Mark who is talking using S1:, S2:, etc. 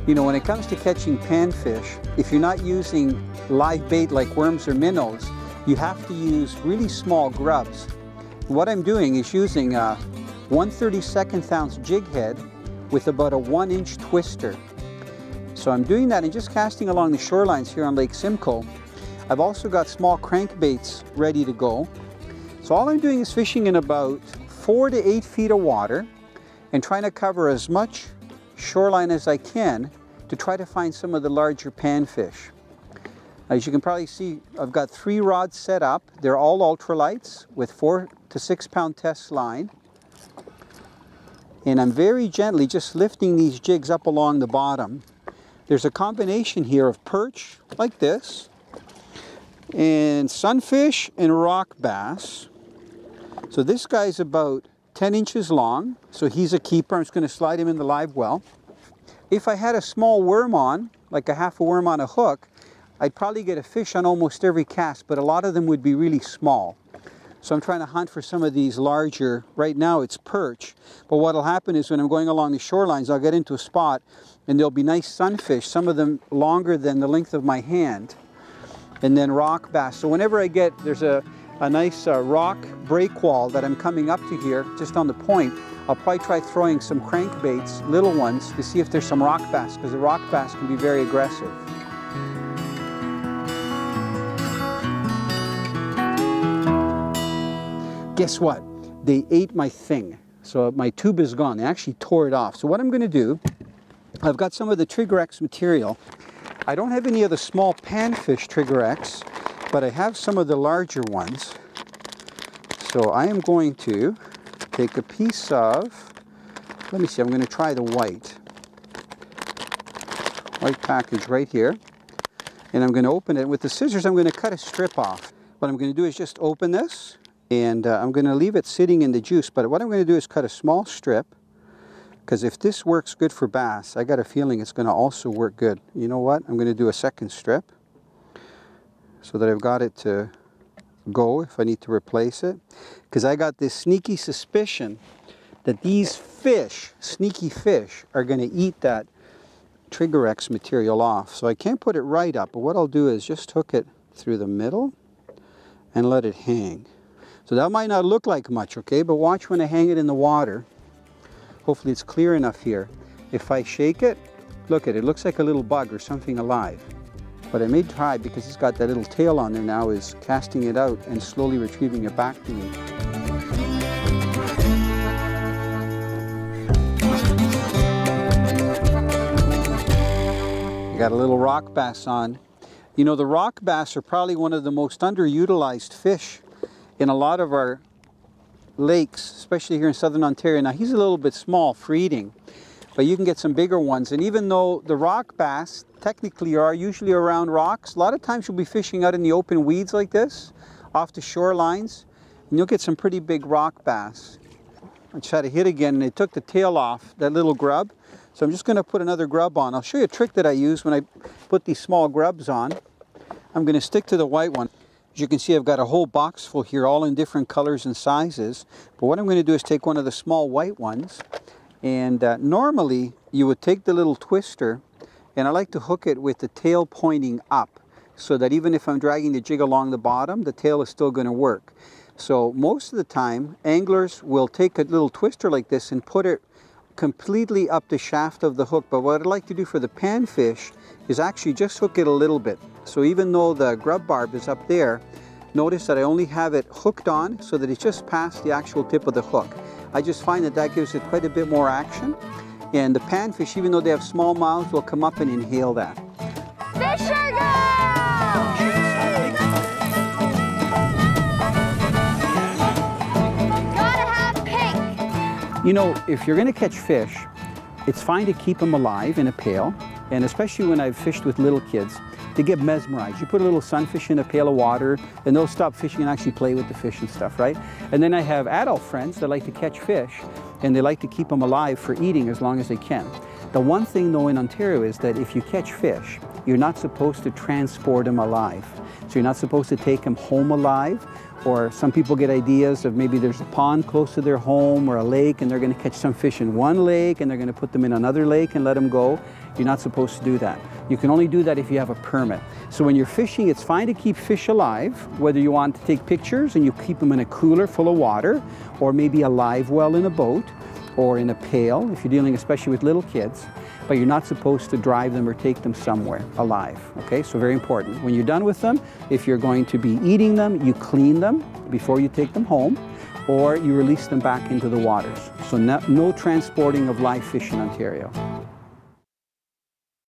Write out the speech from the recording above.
S1: You know, when it comes to catching panfish, if you're not using live bait like worms or minnows, you have to use really small grubs. What I'm doing is using a 1/32 ounce jig head with about a 1-inch twister. So I'm doing that and just casting along the shorelines here on Lake Simcoe. I've also got small crankbaits ready to go. So all I'm doing is fishing in about 4 to 8 feet of water and trying to cover as much shoreline as I can to try to find some of the larger panfish. As you can probably see, I've got 3 rods set up. They're all ultralights with 4 to 6 pound test line. And I'm very gently just lifting these jigs up along the bottom. There's a combination here of perch, like this, and sunfish and rock bass. So this guy's about 10 inches long, so he's a keeper. I'm just going to slide him in the live well. If I had a small worm on, like a half a worm on a hook, I'd probably get a fish on almost every cast, but a lot of them would be really small. So I'm trying to hunt for some of these larger. Right now it's perch, but what'll happen is when I'm going along the shorelines, I'll get into a spot and there'll be nice sunfish, some of them longer than the length of my hand, and then rock bass. So whenever I get, there's a nice rock break wall that I'm coming up to here, just on the point, I'll probably try throwing some crankbaits, little ones, to see if there's some rock bass, because the rock bass can be very aggressive. Guess what? They ate my thing. So my tube is gone. They actually tore it off. So what I'm going to do, I've got some of the Trigger X material. I don't have any of the small panfish Trigger X, but I have some of the larger ones. So I am going to take a piece of, let me see, I'm going to try the white package right here. And I'm going to open it. With the scissors, I'm going to cut a strip off. What I'm going to do is just open this. And I'm going to leave it sitting in the juice, but what I'm going to do is cut a small strip, because if this works good for bass, I got a feeling it's going to also work good. You know what? I'm going to do a second strip so that I've got it to go if I need to replace it, because I got this sneaky suspicion that these fish, sneaky fish, are going to eat that Trigger X material off. So I can't put it right up, but what I'll do is just hook it through the middle and let it hang. So that might not look like much, okay, but watch when I hang it in the water. Hopefully it's clear enough here. If I shake it, look at it, it looks like a little bug or something alive. What I may try, because it's got that little tail on there now, is casting it out and slowly retrieving it back to me. I got a little rock bass on. You know, the rock bass are probably one of the most underutilized fish in a lot of our lakes, especially here in southern Ontario. Now he's a little bit small for eating, but you can get some bigger ones. And even though the rock bass technically are usually around rocks, a lot of times you'll be fishing out in the open weeds like this, off the shorelines, and you'll get some pretty big rock bass. I just had a hit again, and it took the tail off, that little grub. So I'm just going to put another grub on. I'll show you a trick that I use when I put these small grubs on. I'm going to stick to the white one. As you can see, I've got a whole box full here, all in different colors and sizes. But what I'm going to do is take one of the small white ones, and normally you would take the little twister, and I like to hook it with the tail pointing up, so that even if I'm dragging the jig along the bottom, the tail is still going to work. So most of the time, anglers will take a little twister like this and put it completely up the shaft of the hook. But what I'd like to do for the panfish is actually just hook it a little bit. So even though the grub barb is up there, notice that I only have it hooked on so that it's just past the actual tip of the hook. I just find that that gives it quite a bit more action. And the panfish, even though they have small mouths, will come up and inhale that.
S2: Fisher girl! Gotta have pink!
S1: You know, if you're going to catch fish, it's fine to keep them alive in a pail. And especially when I've fished with little kids, they get mesmerized. You put a little sunfish in a pail of water and they'll stop fishing and actually play with the fish and stuff, right? And then I have adult friends that like to catch fish and they like to keep them alive for eating as long as they can. The one thing though in Ontario is that if you catch fish, you're not supposed to transport them alive. So you're not supposed to take them home alive Or some people get ideas of maybe there's a pond close to their home or a lake and they're going to catch some fish in one lake and they're going to put them in another lake and let them go. You're not supposed to do that. You can only do that if you have a permit. So when you're fishing, it's fine to keep fish alive, whether you want to take pictures and you keep them in a cooler full of water, or maybe a live well in a boat, or in a pail, if you're dealing especially with little kids, but you're not supposed to drive them or take them somewhere alive, okay? So very important. When you're done with them, if you're going to be eating them, you clean them before you take them home, or you release them back into the waters. So no transporting of live fish in Ontario.